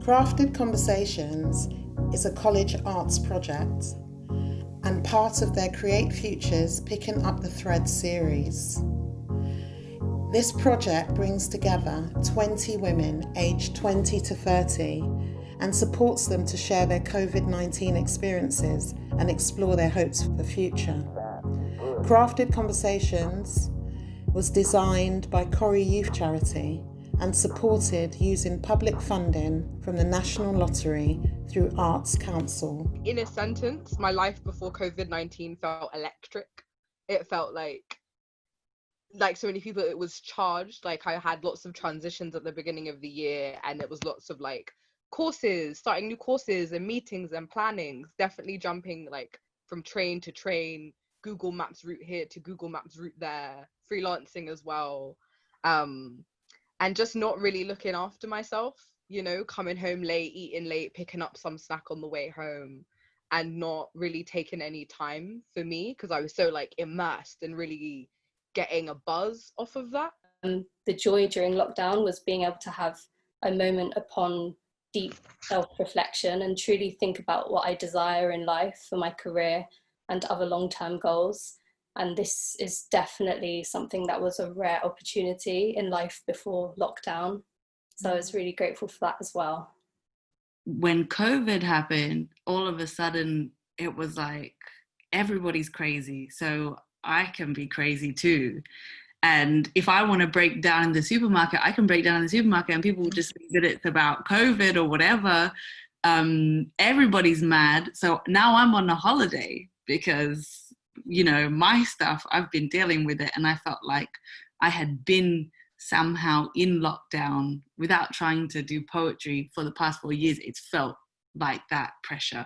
Crafted Conversations is a college arts project and part of their Create Futures Picking Up the Thread series. This project brings together 20 women aged 20 to 30 and supports them to share their COVID-19 experiences and explore their hopes for the future. Crafted Conversations was designed by KORI Youth Charity and supported using public funding from the National Lottery through Arts Council. In a sentence, my life before COVID-19 felt electric. It felt like so many people, it was charged. Like, I had lots of transitions at the beginning of the year, and it was lots of like courses, starting new courses and meetings and plannings, definitely jumping like from train to train, Google Maps route here to Google Maps route there, freelancing as well. And just not really looking after myself, you know, coming home late, eating late, picking up some snack on the way home, and not really taking any time for me because I was so like immersed and really getting a buzz off of that. The joy during lockdown was being able to have a moment upon deep self-reflection and truly think about what I desire in life for my career and other long-term goals. And this is definitely something that was a rare opportunity in life before lockdown. So I was really grateful for that as well. When COVID happened, all of a sudden it was like, everybody's crazy, so I can be crazy too. And if I want to break down in the supermarket, I can break down in the supermarket and people will just think that it's about COVID or whatever. Everybody's mad. So now I'm on a holiday because, you know, my stuff, I've been dealing with it, and I felt like I had been somehow in lockdown without trying to do poetry for the past 4 years. It's felt like that pressure.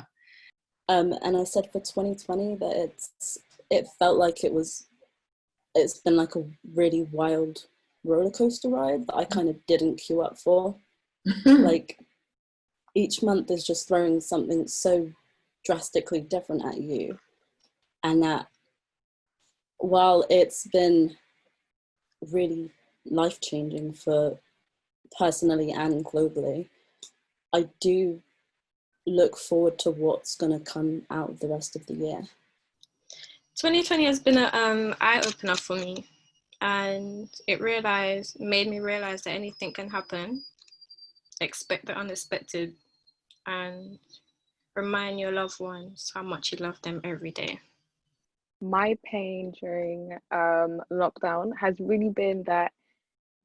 And I said for 2020 that it felt like it's been like a really wild roller coaster ride that I kind of didn't queue up for. Like, each month is just throwing something so drastically different at you. And that while it's been really life-changing for personally and globally, I do look forward to what's going to come out of the rest of the year. 2020 has been an eye-opener for me, and it made me realize that anything can happen. Expect the unexpected and remind your loved ones how much you love them every day. My pain during lockdown has really been that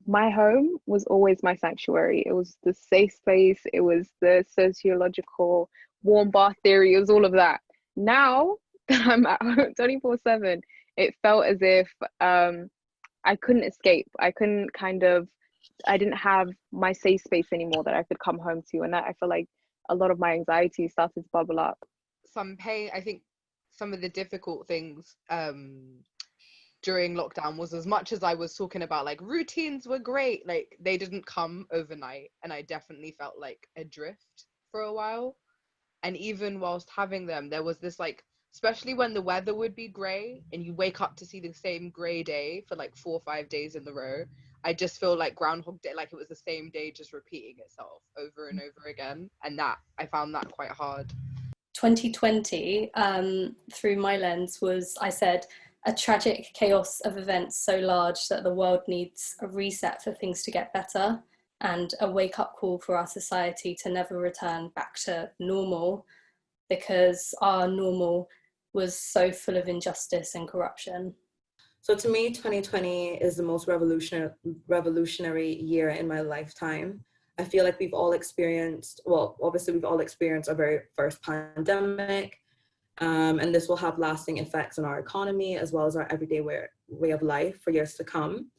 my home was always my sanctuary. It was the safe space. It was the sociological warm bath theory. It was all of that. Now that I'm at home 24/7, it felt as if I couldn't escape. I didn't have my safe space anymore that I could come home to. And that, I feel like a lot of my anxiety started to bubble up. Some pain, I think some of the difficult things during lockdown was, as much as I was talking about like routines were great, like they didn't come overnight, and I definitely felt like adrift for a while. And even whilst having them, there was this like, especially when the weather would be grey and you wake up to see the same grey day for like 4 or 5 days in a row, I just feel like Groundhog Day, like it was the same day just repeating itself over and over again. And that, I found that quite hard. 2020, through my lens, was, I said, a tragic chaos of events so large that the world needs a reset for things to get better, and a wake-up call for our society to never return back to normal, because our normal was so full of injustice and corruption. So to me, 2020 is the most revolutionary year in my lifetime. I feel like we've all experienced our very first pandemic, and this will have lasting effects on our economy as well as our everyday way of life for years to come.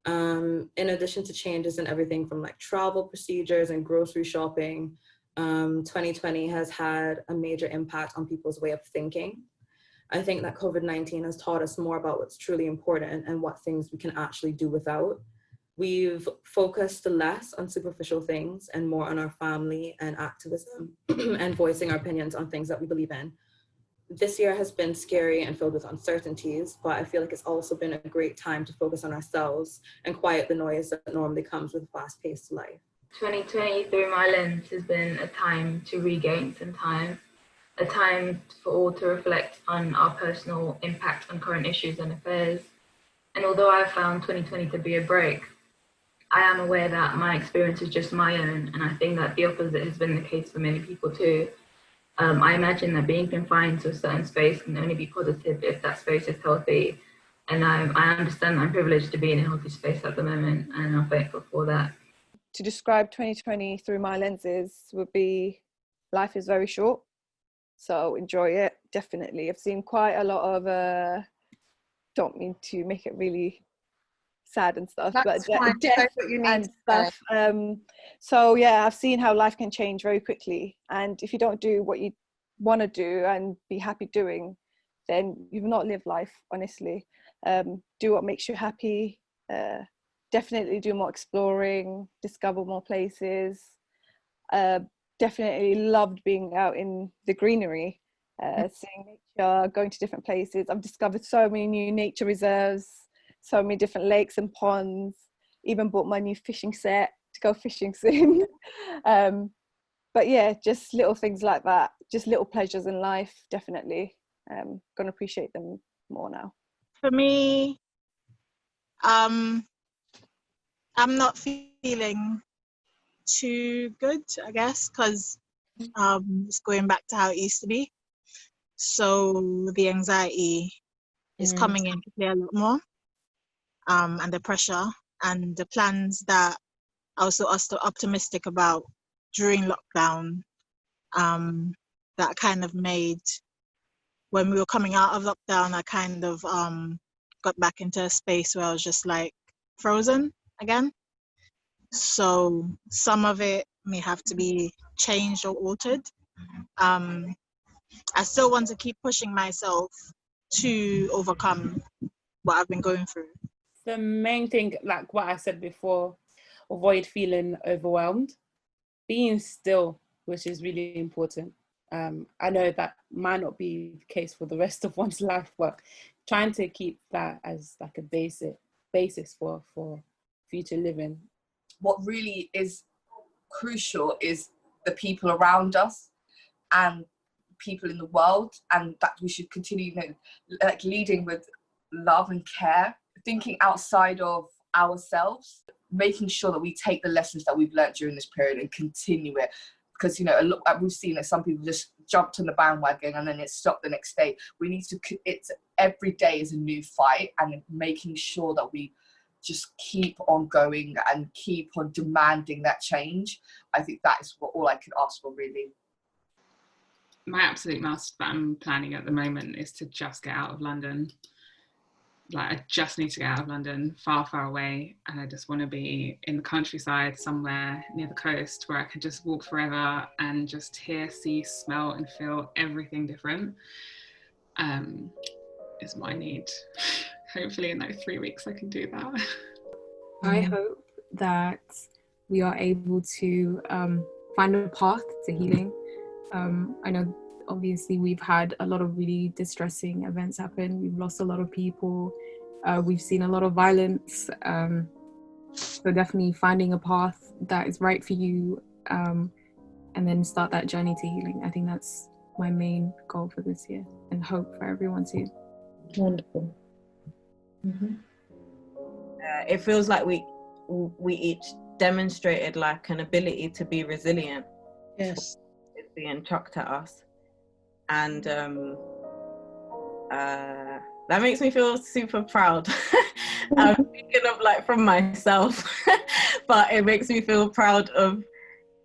In addition to changes in everything from like travel procedures and grocery shopping, 2020 has had a major impact on people's way of thinking. I think that COVID-19 has taught us more about what's truly important and what things we can actually do without. We've focused less on superficial things and more on our family and activism and voicing our opinions on things that we believe in. This year has been scary and filled with uncertainties, but I feel like it's also been a great time to focus on ourselves and quiet the noise that normally comes with a fast-paced life. 2020 through my lens has been a time to regain some time, a time for all to reflect on our personal impact on current issues and affairs. And although I found 2020 to be a break, I am aware that my experience is just my own, and I think that the opposite has been the case for many people too. I imagine that being confined to a certain space can only be positive if that space is healthy. And I understand I'm privileged to be in a healthy space at the moment, and I'm thankful for that. To describe 2020 through my lenses would be, life is very short, so enjoy it, definitely. I've seen quite a lot of, don't mean to make it really sad and stuff, That's but fine. death Say what you need and to stuff. So yeah, I've seen how life can change very quickly, and if you don't do what you want to do and be happy doing, then you've not lived life, honestly. Do what makes you happy. Definitely do more exploring, discover more places. Definitely loved being out in the greenery, seeing nature, going to different places. I've discovered so many new nature reserves, so many different lakes and ponds, even bought my new fishing set to go fishing soon. But yeah, just little things like that, just little pleasures in life, definitely. Gonna appreciate them more now. For me, I'm not feeling too good, I guess, because it's going back to how it used to be. So the anxiety is coming into play a lot more, and the pressure and the plans that I was so optimistic about during lockdown, that kind of made, when we were coming out of lockdown, I kind of got back into a space where I was just like frozen again. So some of it may have to be changed or altered. I still want to keep pushing myself to overcome what I've been going through. The main thing, like what I said before, avoid feeling overwhelmed, being still, which is really important. I know that might not be the case for the rest of one's life, but trying to keep that as like a basis for future living. What really is crucial is the people around us and people in the world, and that we should continue, like leading with love and care, thinking outside of ourselves, making sure that we take the lessons that we've learned during this period and continue it. Because, we've seen that some people just jumped on the bandwagon and then it stopped the next day. We need to, every day is a new fight, and making sure that we just keep on going and keep on demanding that change. I think that is all I could ask for, really. My absolute must that I'm planning at the moment is to just get out of London. Like, I just need to get out of London, far, far away, and I just want to be in the countryside somewhere near the coast where I can just walk forever and just hear, see, smell and feel everything different. Is my need. Hopefully in like 3 weeks I can do that. I hope that we are able to find a path to healing. I know obviously we've had a lot of really distressing events happen. We've lost a lot of people. We've seen a lot of violence. So definitely finding a path that is right for you, and then start that journey to healing. I think that's my main goal for this year, and hope for everyone too. Wonderful. Mm-hmm. It feels like we each demonstrated like an ability to be resilient. Yes. It's being chucked at us. And that makes me feel super proud. I'm thinking of like from myself, but it makes me feel proud of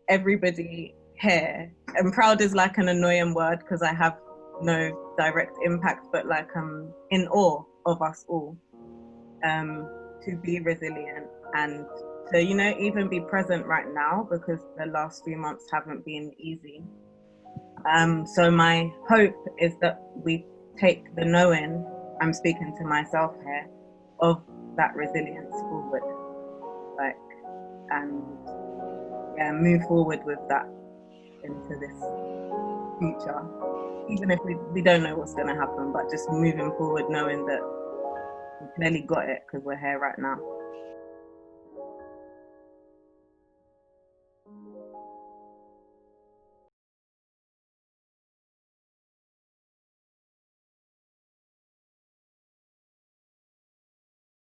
everybody here. And proud is like an annoying word because I have no direct impact, but like I'm in awe of us all, to be resilient and to, even be present right now, because the last few months haven't been easy. So my hope is that we take the knowing, I'm speaking to myself here, of that resilience forward, and move forward with that into this future, even if we don't know what's going to happen, but just moving forward knowing that we clearly got it because we're here right now.